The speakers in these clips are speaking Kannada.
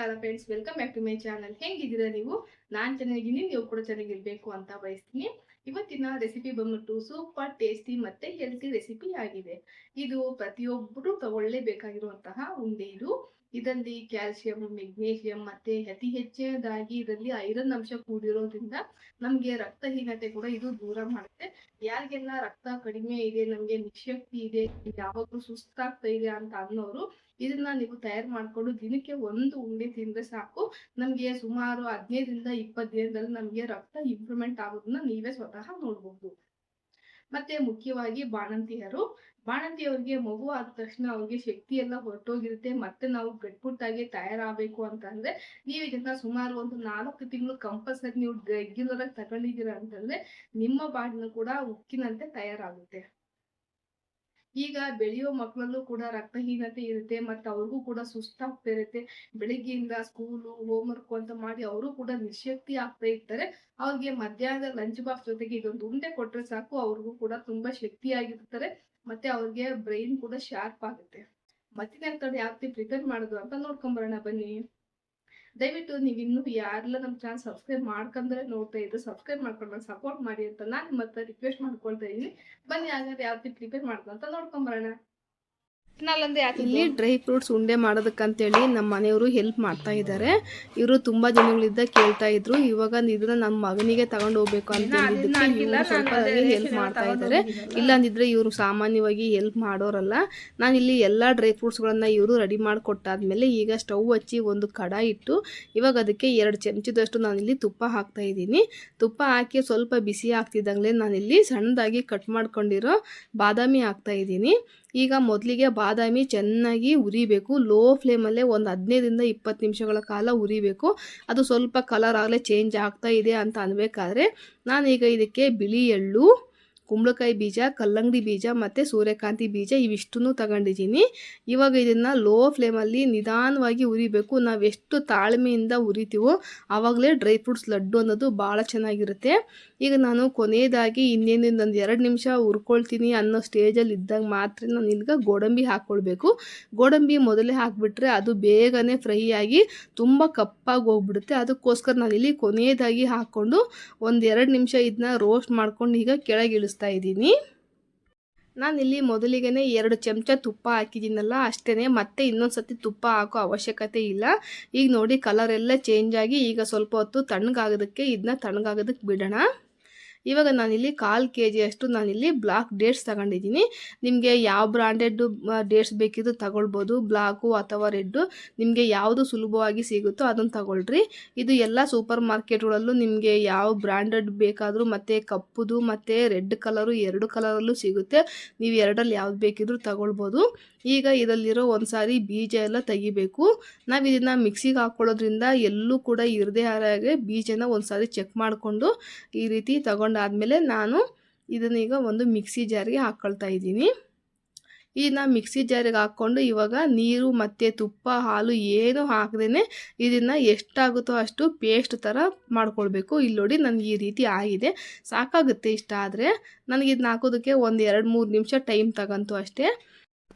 ನಮಸ್ಕಾರ friends, welcome back to my channel. ಹೆಂಗಿದ್ದೀರಾ ನೀವು? ನಾನು ಚೆನ್ನಾಗಿದ್ದೀನಿ, ನೀವು ಕೂಡ ಚೆನ್ನಾಗಿರ್ಬೇಕು ಅಂತ ಬಯಸ್ತೀನಿ. ಇವತ್ತಿನ ರೆಸಿಪಿ ಬಂದ್ಬಿಟ್ಟು ಸೂಪರ್ ಟೇಸ್ಟಿ ಮತ್ತೆ ಹೆಲ್ತಿ ರೆಸಿಪಿ ಆಗಿದೆ. ಇದು ಪ್ರತಿಯೊಬ್ಬರು ತಗೊಳ್ಳೇಬೇಕಾಗಿರುವಂತಹ ಉಂಡೆ. ಇದರಲ್ಲಿ ಕ್ಯಾಲ್ಸಿಯಂ, ಮೆಗ್ನೀಷಿಯಂ ಮತ್ತೆ ಅತಿ ಹೆಚ್ಚಿನದಾಗಿ ಇದರಲ್ಲಿ ಐರನ್ ಅಂಶ ಕೂಡಿರೋದ್ರಿಂದ ನಮಗೆ ರಕ್ತಹೀನತೆ ಕೂಡ ಇದು ದೂರ ಮಾಡುತ್ತೆ. ಯಾರಿಗೆಲ್ಲ ರಕ್ತ ಕಡಿಮೆ ಇದೆ, ನಮಗೆ ನಿಶಕ್ತಿ ಇದೆ, ಯಾವಾಗಲೂ ಸುಸ್ತಾಗ್ತಾ ಇದೆ ಅಂತ ಅನ್ನೋರು ಇದನ್ನ ನೀವು ತಯಾರು ಮಾಡ್ಕೊಂಡು ದಿನಕ್ಕೆ ಒಂದು ಉಂಡೆ ತಿಂದ್ರೆ ಸಾಕು. ನಮ್ಗೆ ಸುಮಾರು 15ರಿಂದ 20 ದಿನದಲ್ಲಿ ನಮ್ಗೆ ರಕ್ತ ಇಂಪ್ರೂವ್ಮೆಂಟ್ ಆಗೋದನ್ನ ನೀವೇ ಸ್ವತಃ ನೋಡ್ಬಹುದು. ಮತ್ತೆ ಮುಖ್ಯವಾಗಿ ಬಾಣಂತಿಯವರಿಗೆ ಮಗು ಆದ ತಕ್ಷಣ ಅವ್ರಿಗೆ ಶಕ್ತಿ ಎಲ್ಲ ಹೊರಟೋಗಿರುತ್ತೆ. ಮತ್ತೆ ನಾವು ಗಟ್ಬಿಟ್ಟಾಗೆ ತಯಾರಾಗಬೇಕು ಅಂತಂದ್ರೆ ನೀವು ಇದನ್ನ ಸುಮಾರು ಒಂದು 4 ತಿಂಗಳು ಕಂಪಲ್ಸರಿ ನೀವು ರೆಗ್ಯುಲರ್ ಆಗಿ ತಗೊಂಡಿದ್ದೀರಾ ಅಂತಂದ್ರೆ ನಿಮ್ಮ ಬಾಡಿನೂ ಕೂಡ ಉಕ್ಕಿನಂತೆ ತಯಾರಾಗುತ್ತೆ. ಈಗ ಬೆಳೆಯೋ ಮಕ್ಕಳಲ್ಲೂ ಕೂಡ ರಕ್ತಹೀನತೆ ಇರುತ್ತೆ, ಮತ್ತೆ ಅವ್ರಿಗೂ ಕೂಡ ಸುಸ್ತಾಗ್ತಾ ಇರುತ್ತೆ. ಬೆಳಿಗ್ಗೆಯಿಂದ ಸ್ಕೂಲು ಹೋಮ್ವರ್ಕ್ ಅಂತ ಮಾಡಿ ಅವರು ಕೂಡ ನಿಶಕ್ತಿ ಆಗ್ತಾ ಇರ್ತಾರೆ. ಅವ್ರಿಗೆ ಮಧ್ಯಾಹ್ನದ ಲಂಚ್ ಬಾಕ್ಸ್ ಜೊತೆಗೆ ಇದೊಂದು ಉಂಡೆ ಕೊಟ್ರೆ ಸಾಕು, ಅವ್ರಿಗೂ ಕೂಡ ತುಂಬಾ ಶಕ್ತಿಯಾಗಿರ್ತಾರೆ. ಮತ್ತೆ ಅವ್ರಿಗೆ ಬ್ರೈನ್ ಕೂಡ ಶಾರ್ಪ್ ಆಗುತ್ತೆ. ಮತ್ತೆ ಯಾವ ರೀತಿ ಪ್ರಿಪೇರ್ ಮಾಡೋದು ಅಂತ ನೋಡ್ಕೊಂಬರೋಣ ಬನ್ನಿ. ದಯವಿಟ್ಟು ನೀವು ಇನ್ನೂ ಯಾರೆಲ್ಲ ನಮ್ಮ ಚಾನಲ್ ಸಬ್ಸ್ಕ್ರೈಬ್ ಮಾಡ್ಕೊಂಡ್ರೆ ನೋಡ್ತಾ ಇದ್ದು ಸಬ್ಸ್ಕ್ರೈಬ್ ಮಾಡ್ಕೊಂಡು ಸಪೋರ್ಟ್ ಮಾಡಿ ಅಂತ ನಾನು ಮತ್ತೆ ರಿಕ್ವೆಸ್ಟ್ ಮಾಡ್ಕೊಳ್ತಾ ಇದ್ದೀನಿ. ಬನ್ನಿ ಹಾಗಾದ್ರೆ ಯಾವ ರೀತಿ ಪ್ರಿಪೇರ್ ಮಾಡ್ಕೊ ಅಂತ ನೋಡ್ಕೊಂಬರೋಣ. ಇಲ್ಲಿ ಡ್ರೈ ಫ್ರೂಟ್ಸ್ ಉಂಡೆ ಮಾಡೋದಕ್ಕಂತೇಳಿ ನಮ್ಮ ಮನೆಯವರು ಹೆಲ್ಪ್ ಮಾಡ್ತಾ ಇದ್ದಾರೆ. ಇವರು ತುಂಬಾ ಜನಗಳಿಂದ ಕೇಳ್ತಾ ಇದ್ರು. ಇವಾಗ ಇದನ್ನ ನಮ್ಮ ಮಗನಿಗೆ ತಗೊಂಡು ಹೋಗ್ಬೇಕು ಅಂತ ಹೇಳಿದ್ದಕ್ಕೆ ಸ್ವಲ್ಪ ಹೆಲ್ಪ್ ಮಾಡ್ತಾ ಇದ್ದಾರೆ. ಇಲ್ಲ ಅಂದಿದ್ರೆ ಇವರು ಸಾಮಾನ್ಯವಾಗಿ ಹೆಲ್ಪ್ ಮಾಡೋರಲ್ಲ. ನಾನು ಇಲ್ಲಿ ಎಲ್ಲಾ ಡ್ರೈ ಫ್ರೂಟ್ಸ್ಗಳನ್ನ ಇವರು ರೆಡಿ ಮಾಡಿಕೊಟ್ಟಾದ್ಮೇಲೆ ಈಗ ಸ್ಟವ್ ಹಚ್ಚಿ ಒಂದು ಕಡಾಯಿ ಇಟ್ಟು ಇವಾಗ ಅದಕ್ಕೆ 2 ಚಮಚದಷ್ಟು ನಾನಿಲ್ಲಿ ತುಪ್ಪ ಹಾಕ್ತಾ ಇದ್ದೀನಿ. ತುಪ್ಪ ಹಾಕಿ ಸ್ವಲ್ಪ ಬಿಸಿ ಆಗ್ತಿದ್ದಂಗೆ ನಾನಿಲ್ಲಿ ಸಣ್ಣದಾಗಿ ಕಟ್ ಮಾಡ್ಕೊಂಡಿರೋ ಬಾದಾಮಿ ಹಾಕ್ತಾ ಇದ್ದೀನಿ. ಈಗ ಮೊದಲಿಗೆ ಬಾದಾಮಿ ಚೆನ್ನಾಗಿ ಉರಿಬೇಕು. ಲೋ ಫ್ಲೇಮಲ್ಲೇ ಒಂದು 15ರಿಂದ 20 ನಿಮಿಷಗಳ ಕಾಲ ಉರಿಬೇಕು. ಅದು ಸ್ವಲ್ಪ ಕಲರ್ ಆಗಲೇ ಚೇಂಜ್ ಆಗ್ತಾ ಇದೆ ಅಂತ ಅನ್ಬೇಕಾದ್ರೆ ನಾನೀಗ ಇದಕ್ಕೆ ಬಿಳಿ ಎಳ್ಳು, ಕುಂಬಳಕಾಯಿ ಬೀಜ, ಕಲ್ಲಂಗಡಿ ಬೀಜ ಮತ್ತು ಸೂರ್ಯಕಾಂತಿ ಬೀಜ ಇವಿಷ್ಟನ್ನು ತಗೊಂಡಿದ್ದೀನಿ. ಇವಾಗ ಇದನ್ನು ಲೋ ಫ್ಲೇಮಲ್ಲಿ ನಿಧಾನವಾಗಿ ಉರಿಬೇಕು. ನಾವೆಷ್ಟು ತಾಳ್ಮೆಯಿಂದ ಉರಿತೀವೋ ಆವಾಗಲೇ ಡ್ರೈ ಫ್ರೂಟ್ಸ್ ಲಡ್ಡು ಅನ್ನೋದು ಭಾಳ ಚೆನ್ನಾಗಿರುತ್ತೆ. ಈಗ ನಾನು ಕೊನೆಯದಾಗಿ ಇನ್ನೇನು ಒಂದು 2 ನಿಮಿಷ ಹುರ್ಕೊಳ್ತೀನಿ ಅನ್ನೋ ಸ್ಟೇಜಲ್ಲಿ ಇದ್ದಾಗ ಮಾತ್ರ ನಾನು ಇಲ್ಲಿಗೆ ಗೋಡಂಬಿ ಹಾಕ್ಕೊಳ್ಬೇಕು. ಗೋಡಂಬಿ ಮೊದಲೇ ಹಾಕಿಬಿಟ್ರೆ ಅದು ಬೇಗನೆ ಫ್ರೈ ಆಗಿ ತುಂಬ ಕಪ್ಪಾಗಿ ಹೋಗ್ಬಿಡುತ್ತೆ. ಅದಕ್ಕೋಸ್ಕರ ನಾನಿಲ್ಲಿ ಕೊನೆಯದಾಗಿ ಹಾಕ್ಕೊಂಡು ಒಂದು 2 ನಿಮಿಷ ಇದನ್ನ ರೋಸ್ಟ್ ಮಾಡ್ಕೊಂಡು ಈಗ ಕೆಳಗೆ ಇಳಿಸ್ತಾ ಇದ್ದೀನಿ. ನಾನಿಲ್ಲಿ ಮೊದಲಿಗೆ 2 ಚಮಚ ತುಪ್ಪ ಹಾಕಿದ್ದೀನಲ್ಲ ಅಷ್ಟೇ, ಮತ್ತೆ ಇನ್ನೊಂದ್ಸತಿ ತುಪ್ಪ ಹಾಕೋ ಅವಶ್ಯಕತೆ ಇಲ್ಲ. ಈಗ ನೋಡಿ ಕಲರ್ ಎಲ್ಲ ಚೇಂಜ್ ಆಗಿ ಈಗ ಸ್ವಲ್ಪ ಹೊತ್ತು ತಣ್ಣಗಾಗೋದಕ್ಕೆ ಇದನ್ನ ತಣ್ಣಗಾಗೋದಕ್ಕೆ ಬಿಡೋಣ. ಇವಾಗ ನಾನಿಲ್ಲಿ 1/4 kg ಅಷ್ಟು ನಾನಿಲ್ಲಿ ಬ್ಲಾಕ್ ಡೇಟ್ಸ್ ತಗೊಂಡಿದ್ದೀನಿ. ನಿಮಗೆ ಯಾವ ಬ್ರಾಂಡೆಡ್ ಡೇಟ್ಸ್ ಬೇಕಿದ್ದು ತಗೊಳ್ಬೋದು, ಬ್ಲಾಕು ಅಥವಾ ರೆಡ್ಡು, ನಿಮಗೆ ಯಾವುದು ಸುಲಭವಾಗಿ ಸಿಗುತ್ತೋ ಅದನ್ನು ತಗೊಳ್ರಿ. ಇದು ಎಲ್ಲ ಸೂಪರ್ ಮಾರ್ಕೆಟ್ಗಳಲ್ಲೂ ನಿಮಗೆ ಯಾವ ಬ್ರಾಂಡೆಡ್ ಬೇಕಾದರೂ ಮತ್ತು ಕಪ್ಪುದು ಮತ್ತು ರೆಡ್ ಕಲರು 2 ಕಲರಲ್ಲೂ ಸಿಗುತ್ತೆ. ನೀವು ಎರಡರಲ್ಲಿ ಯಾವ್ದು ಬೇಕಿದ್ರೂ ತಗೊಳ್ಬೋದು. ಈಗ ಇದರಲ್ಲಿರೋ ಒಂದು ಸಾರಿ ಬೀಜ ಎಲ್ಲ ತೆಗಿಬೇಕು. ನಾವು ಇದನ್ನು ಮಿಕ್ಸಿಗೆ ಹಾಕ್ಕೊಳ್ಳೋದ್ರಿಂದ ಎಲ್ಲೂ ಕೂಡ ಇರದೇ ಹಾಗೆ ಬೀಜನ ಒಂದು ಸಾರಿ ಚೆಕ್ ಮಾಡಿಕೊಂಡು ಈ ರೀತಿ ತಗೊಂಡಾದ್ಮೇಲೆ ನಾನು ಇದನ್ನೀಗ ಒಂದು ಮಿಕ್ಸಿ ಜಾರಿಗೆ ಹಾಕ್ಕೊಳ್ತಾ ಇದ್ದೀನಿ. ಇದನ್ನ ಮಿಕ್ಸಿ ಜಾರಿಗೆ ಹಾಕ್ಕೊಂಡು ಇವಾಗ ನೀರು ಮತ್ತು ತುಪ್ಪ, ಹಾಲು ಏನು ಹಾಕದೇ ಇದನ್ನು ಎಷ್ಟಾಗುತ್ತೋ ಅಷ್ಟು ಪೇಸ್ಟ್ ಥರ ಮಾಡ್ಕೊಳ್ಬೇಕು. ಇಲ್ಲಿ ನೋಡಿ ನನಗೆ ಈ ರೀತಿ ಆಗಿದೆ, ಸಾಕಾಗುತ್ತೆ. ಇಷ್ಟ ಆದರೆ ನನಗೆ ಇದನ್ನ ಹಾಕೋದಕ್ಕೆ ಒಂದು 2-3 ನಿಮಿಷ ಟೈಮ್ ತಗೊಂತು ಅಷ್ಟೇ.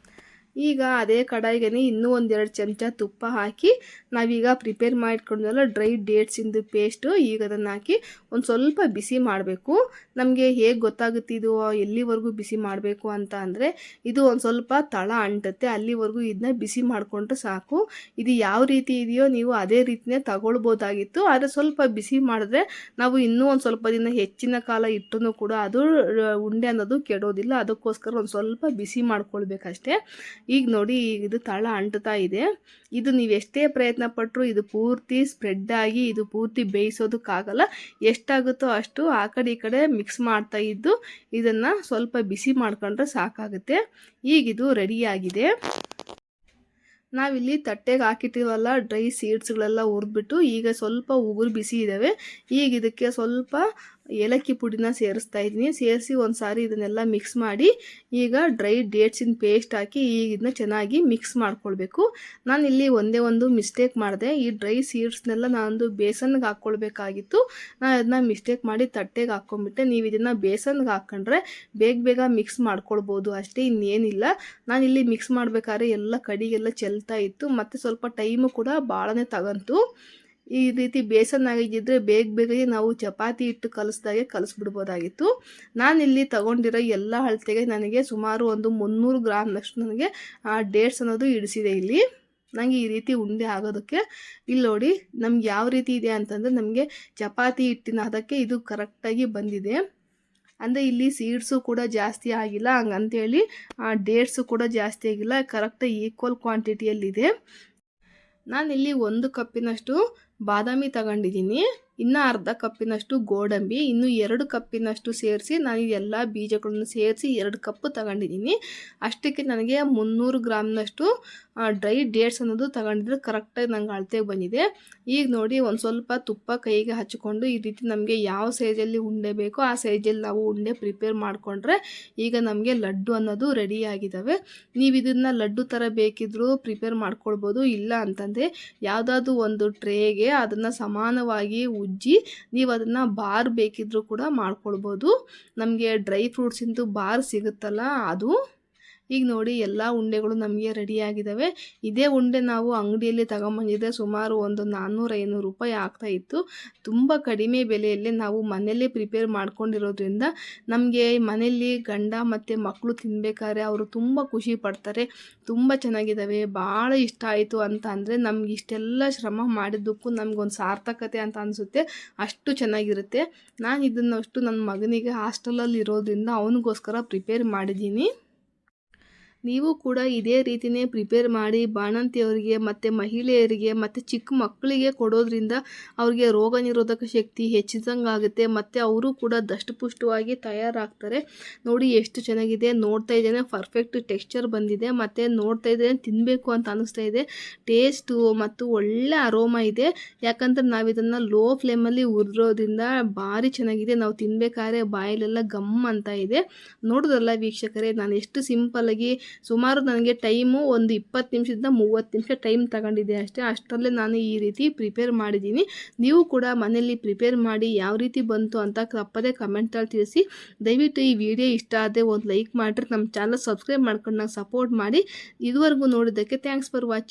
ಈಗ ಅದೇ ಕಡಾಯಿಗೆ ಇನ್ನೂ ಒಂದು 2 ಚಮಚ ತುಪ್ಪ ಹಾಕಿ ನಾವೀಗ ಪ್ರಿಪೇರ್ ಮಾಡಿಕೊಂಡಲ್ಲ ಡ್ರೈ ಡೇಟ್ಸಿಂದು ಪೇಸ್ಟು ಈಗ ಅದನ್ನು ಹಾಕಿ ಒಂದು ಸ್ವಲ್ಪ ಬಿಸಿ ಮಾಡಬೇಕು. ನಮಗೆ ಹೇಗೆ ಗೊತ್ತಾಗುತ್ತೆ ಇದು ಎಲ್ಲಿವರೆಗೂ ಬಿಸಿ ಮಾಡಬೇಕು ಅಂತ ಅಂದರೆ ಇದು ಒಂದು ಸ್ವಲ್ಪ ತಳ ಅಂಟುತ್ತೆ, ಅಲ್ಲಿವರೆಗೂ ಇದನ್ನ ಬಿಸಿ ಮಾಡಿಕೊಂಡ್ರೆ ಸಾಕು. ಇದು ಯಾವ ರೀತಿ ಇದೆಯೋ ನೀವು ಅದೇ ರೀತಿಯೇ ತಗೊಳ್ಬೋದಾಗಿತ್ತು, ಆದರೆ ಸ್ವಲ್ಪ ಬಿಸಿ ಮಾಡಿದ್ರೆ ನಾವು ಇನ್ನೂ ಒಂದು ಸ್ವಲ್ಪ ದಿನ ಹೆಚ್ಚಿನ ಕಾಲ ಇಟ್ಟರೂ ಕೂಡ ಅದು ಉಂಡೆ ಅನ್ನೋದು ಕೆಡೋದಿಲ್ಲ. ಅದಕ್ಕೋಸ್ಕರ ಒಂದು ಸ್ವಲ್ಪ ಬಿಸಿ ಮಾಡ್ಕೊಳ್ಬೇಕಷ್ಟೇ. ಈಗ ನೋಡಿ ಇದು ತಳ ಅಂಟುತ್ತಾ ಇದೆ. ಇದು ನೀವು ಎಷ್ಟೇ ಪ್ರಯತ್ನ ಪಟ್ಟರು ಇದು ಪೂರ್ತಿ ಸ್ಪ್ರೆಡ್ ಆಗಿ ಇದು ಪೂರ್ತಿ ಬೇಯಿಸೋದಕ್ಕಾಗಲ್ಲ. ಎಷ್ಟಾಗುತ್ತೋ ಅಷ್ಟು ಆ ಕಡೆ ಈ ಕಡೆ ಮಿಕ್ಸ್ ಮಾಡ್ತಾ ಇದ್ದು ಇದನ್ನು ಸ್ವಲ್ಪ ಬಿಸಿ ಮಾಡ್ಕೊಂಡ್ರೆ ಸಾಕಾಗುತ್ತೆ. ಈಗಿದು ರೆಡಿಯಾಗಿದೆ. ನಾವಿಲ್ಲಿ ತಟ್ಟೆಗೆ ಹಾಕಿಟ್ಟಿವಲ್ಲ ಡ್ರೈ ಸೀಡ್ಸ್ಗಳೆಲ್ಲ ಹುರಿದ್ಬಿಟ್ಟು ಈಗ ಸ್ವಲ್ಪ ಉಗುರು ಬಿಸಿ ಇದ್ದಾವೆ. ಈಗ ಇದಕ್ಕೆ ಸ್ವಲ್ಪ ಏಲಕ್ಕಿ ಪುಡಿನ ಸೇರಿಸ್ತಾ ಇದ್ದೀನಿ. ಸೇರಿಸಿ ಒಂದು ಸಾರಿ ಇದನ್ನೆಲ್ಲ ಮಿಕ್ಸ್ ಮಾಡಿ ಈಗ ಡ್ರೈ ಡೇಟ್ಸಿನ ಪೇಸ್ಟ್ ಹಾಕಿ ಈಗ ಇದನ್ನ ಚೆನ್ನಾಗಿ ಮಿಕ್ಸ್ ಮಾಡ್ಕೊಳ್ಬೇಕು. ನಾನಿಲ್ಲಿ ಒಂದೇ ಒಂದು ಮಿಸ್ಟೇಕ್ ಮಾಡಿದೆ. ಈ ಡ್ರೈ ಸೀಡ್ಸ್ನೆಲ್ಲ ನಾನೊಂದು ಬೇಸನ್ಗೆ ಹಾಕ್ಕೊಳ್ಬೇಕಾಗಿತ್ತು. ನಾನು ಅದನ್ನ ಮಿಸ್ಟೇಕ್ ಮಾಡಿ ತಟ್ಟೆಗೆ ಹಾಕ್ಕೊಂಡ್ಬಿಟ್ಟೆ. ನೀವು ಇದನ್ನು ಬೇಸನ್ಗೆ ಹಾಕ್ಕೊಂಡ್ರೆ ಬೇಗ ಬೇಗ ಮಿಕ್ಸ್ ಮಾಡ್ಕೊಳ್ಬೋದು ಅಷ್ಟೇ, ಇನ್ನೇನಿಲ್ಲ. ನಾನಿಲ್ಲಿ ಮಿಕ್ಸ್ ಮಾಡಬೇಕಾದ್ರೆ ಎಲ್ಲ ಕಡಿಗೆಲ್ಲ ಚೆಲ್ತಾ ಇತ್ತು ಮತ್ತು ಸ್ವಲ್ಪ ಟೈಮು ಕೂಡ ಭಾಳನೇ ತಗಂತು. ಈ ರೀತಿ ಬೇಸನ್ ಆಗಿದ್ದರೆ ಬೇಗ ಬೇಗನೆ ನಾವು ಚಪಾತಿ ಹಿಟ್ಟು ಕಲಿಸ್ದಾಗೆ ಕಲಿಸ್ಬಿಡ್ಬೋದಾಗಿತ್ತು. ನಾನಿಲ್ಲಿ ತಗೊಂಡಿರೋ ಎಲ್ಲ ಅಳತೆಗೆ ನನಗೆ ಸುಮಾರು ಒಂದು 300 ಗ್ರಾಮ್ನಷ್ಟು ನನಗೆ ಡೇಟ್ಸ್ ಅನ್ನೋದು ಇಡಿಸಿದೆ. ಇಲ್ಲಿ ನನಗೆ ಈ ರೀತಿ ಉಂಡೆ ಆಗೋದಕ್ಕೆ ಇಲ್ಲಿ ನೋಡಿ ನಮ್ಗೆ ಯಾವ ರೀತಿ ಇದೆ ಅಂತಂದರೆ ನಮಗೆ ಚಪಾತಿ ಹಿಟ್ಟಿನ ಅದಕ್ಕೆ ಇದು ಕರೆಕ್ಟಾಗಿ ಬಂದಿದೆ. ಅಂದರೆ ಇಲ್ಲಿ ಸೀಡ್ಸು ಕೂಡ ಜಾಸ್ತಿ ಆಗಿಲ್ಲ, ಹಂಗಂತೇಳಿ ಡೇಟ್ಸು ಕೂಡ ಜಾಸ್ತಿ ಆಗಿಲ್ಲ, ಕರೆಕ್ಟಾಗಿ ಈಕ್ವಲ್ ಕ್ವಾಂಟಿಟಿಯಲ್ಲಿದೆ. ನಾನಿಲ್ಲಿ 1 ಕಪ್ಪಿನಷ್ಟು ಬಾದಾಮಿ ತಗೊಂಡಿದ್ದೀನಿ, ಇನ್ನು ಅರ್ಧ ಕಪ್ಪಿನಷ್ಟು ಗೋಡಂಬಿ, ಇನ್ನು 2 ಕಪ್ಪಿನಷ್ಟು ಸೇರಿಸಿ ನಾನು ಎಲ್ಲ ಬೀಜಗಳನ್ನು ಸೇರಿಸಿ 2 ಕಪ್ ತಗೊಂಡಿದ್ದೀನಿ. ಅಷ್ಟಕ್ಕೆ ನನಗೆ 300 ಗ್ರಾಮ್ನಷ್ಟು ಡ್ರೈ ಡೇಟ್ಸ್ ಅನ್ನೋದು ತಗೊಂಡಿದ್ರೆ ಕರೆಕ್ಟಾಗಿ ನಂಗೆ ಅಳತೆಗೆ ಬಂದಿದೆ. ಈಗ ನೋಡಿ ಒಂದು ಸ್ವಲ್ಪ ತುಪ್ಪ ಕೈಗೆ ಹಚ್ಚಿಕೊಂಡು ಈ ರೀತಿ ನಮಗೆ ಯಾವ ಸೈಜಲ್ಲಿ ಉಂಡೆ ಬೇಕೋ ಆ ಸೈಜಲ್ಲಿ ನಾವು ಉಂಡೆ ಪ್ರಿಪೇರ್ ಮಾಡಿಕೊಂಡ್ರೆ ಈಗ ನಮಗೆ ಲಡ್ಡು ಅನ್ನೋದು ರೆಡಿಯಾಗಿದ್ದಾವೆ. ನೀವು ಇದನ್ನು ಲಡ್ಡು ಥರ ಬೇಕಿದ್ದರೂ ಪ್ರಿಪೇರ್ ಮಾಡ್ಕೊಳ್ಬೋದು. ಇಲ್ಲ ಅಂತಂದರೆ ಯಾವುದಾದ್ರೂ ಒಂದು ಟ್ರೇಗೆ ಅದನ್ನು ಸಮಾನವಾಗಿ ಉಜ್ಜಿ ನೀವು ಅದನ್ನು ಬಾರ್ ಬೇಕಿದ್ದರೂ ಕೂಡ ಮಾಡ್ಕೊಳ್ಬೋದು. ನಮಗೆ ಡ್ರೈ ಫ್ರೂಟ್ಸಿಂದು ಬಾರ್ ಸಿಗುತ್ತಲ್ಲ ಅದು. ಈಗ ನೋಡಿ ಎಲ್ಲ ಉಂಡೆಗಳು ನಮಗೆ ರೆಡಿಯಾಗಿದ್ದಾವೆ. ಇದೇ ಉಂಡೆ ನಾವು ಅಂಗಡಿಯಲ್ಲಿ ತಗೊಂಬಂದಿದ್ದರೆ ಸುಮಾರು ಒಂದು 400-500 ರೂಪಾಯಿ ಆಗ್ತಾಯಿತ್ತು. ತುಂಬ ಕಡಿಮೆ ಬೆಲೆಯಲ್ಲೇ ನಾವು ಮನೆಯಲ್ಲೇ ಪ್ರಿಪೇರ್ ಮಾಡ್ಕೊಂಡಿರೋದ್ರಿಂದ ನಮಗೆ ಮನೆಯಲ್ಲಿ ಗಂಡ ಮತ್ತು ಮಕ್ಕಳು ತಿನ್ನಬೇಕಾದ್ರೆ ಅವರು ತುಂಬ ಖುಷಿ ಪಡ್ತಾರೆ. ತುಂಬ ಚೆನ್ನಾಗಿದ್ದಾವೆ, ಭಾಳ ಇಷ್ಟ ಆಯಿತು ಅಂತ ಅಂದರೆ ನಮ್ಗೆ ಇಷ್ಟೆಲ್ಲ ಶ್ರಮ ಮಾಡಿದ್ದಕ್ಕೂ ನಮಗೊಂದು ಸಾರ್ಥಕತೆ ಅಂತ ಅನಿಸುತ್ತೆ. ಅಷ್ಟು ಚೆನ್ನಾಗಿರುತ್ತೆ. ನಾನು ಇದನ್ನಷ್ಟು ನನ್ನ ಮಗನಿಗೆ ಹಾಸ್ಟೆಲಲ್ಲಿ ಇರೋದ್ರಿಂದ ಅವನಿಗೋಸ್ಕರ ಪ್ರಿಪೇರ್ ಮಾಡಿದ್ದೀನಿ. ನೀವು ಕೂಡ ಇದೇ ರೀತಿಯೇ ಪ್ರಿಪೇರ್ ಮಾಡಿ ಬಾಣಂತಿಯವರಿಗೆ ಮತ್ತು ಮಹಿಳೆಯರಿಗೆ ಮತ್ತು ಚಿಕ್ಕ ಮಕ್ಕಳಿಗೆ ಕೊಡೋದ್ರಿಂದ ಅವ್ರಿಗೆ ರೋಗ ನಿರೋಧಕ ಶಕ್ತಿ ಹೆಚ್ಚಿದಂಗೆ ಆಗುತ್ತೆ ಮತ್ತು ಅವರು ಕೂಡ ದಷ್ಟಪುಷ್ಟವಾಗಿ ತಯಾರಾಗ್ತಾರೆ. ನೋಡಿ ಎಷ್ಟು ಚೆನ್ನಾಗಿದೆ, ನೋಡ್ತಾ ಇದ್ದೇನೆ ಪರ್ಫೆಕ್ಟ್ ಟೆಕ್ಸ್ಚರ್ ಬಂದಿದೆ ಮತ್ತು ನೋಡ್ತಾ ಇದ್ದೇನೆ ತಿನ್ನಬೇಕು ಅಂತ ಅನ್ನಿಸ್ತಾ ಇದೆ. ಟೇಸ್ಟು ಮತ್ತು ಒಳ್ಳೆ ಅರೋಮಾ ಇದೆ. ಯಾಕಂದರೆ ನಾವು ಇದನ್ನು ಲೋ ಫ್ಲೇಮಲ್ಲಿ ಹುರಿದ್ರೋದ್ರಿಂದ ಭಾರಿ ಚೆನ್ನಾಗಿದೆ. ನಾವು ತಿನ್ನಬೇಕಾದ್ರೆ ಬಾಯಲ್ಲೆಲ್ಲ ಗಮ್ ಅಂತ ಇದೆ. ನೋಡಿದ್ರಲ್ಲ ವೀಕ್ಷಕರೇ, ನಾನು ಎಷ್ಟು ಸಿಂಪಲ್ಲಾಗಿ ಸುಮಾರು ನನಗೆ ಟೈಮು ಒಂದು 20 ನಿಮಿಷದಿಂದ 30 ನಿಮಿಷ ಟೈಮ್ ತಗೊಂಡಿದೆ ಅಷ್ಟೇ. ಅಷ್ಟರಲ್ಲೇ ನಾನು ಈ ರೀತಿ ಪ್ರಿಪೇರ್ ಮಾಡಿದ್ದೀನಿ. ನೀವು ಕೂಡ ಮನೆಯಲ್ಲಿ ಪ್ರಿಪೇರ್ ಮಾಡಿ ಯಾವ ರೀತಿ ಬಂತು ಅಂತ ತಪ್ಪದೇ ಕಮೆಂಟಲ್ಲಿ ತಿಳಿಸಿ. ದಯವಿಟ್ಟು ಈ ವಿಡಿಯೋ ಇಷ್ಟ ಆದರೆ ಒಂದು ಲೈಕ್ ಮಾಡಿರಿ, ನಮ್ಮ ಚಾನಲ್ ಸಬ್ಸ್ಕ್ರೈಬ್ ಮಾಡ್ಕೊಂಡು ನಂಗೆ ಸಪೋರ್ಟ್ ಮಾಡಿ. ಇದುವರೆಗೂ ನೋಡಿದ್ದಕ್ಕೆ ಥ್ಯಾಂಕ್ಸ್ ಫಾರ್ ವಾಚಿಂಗ್.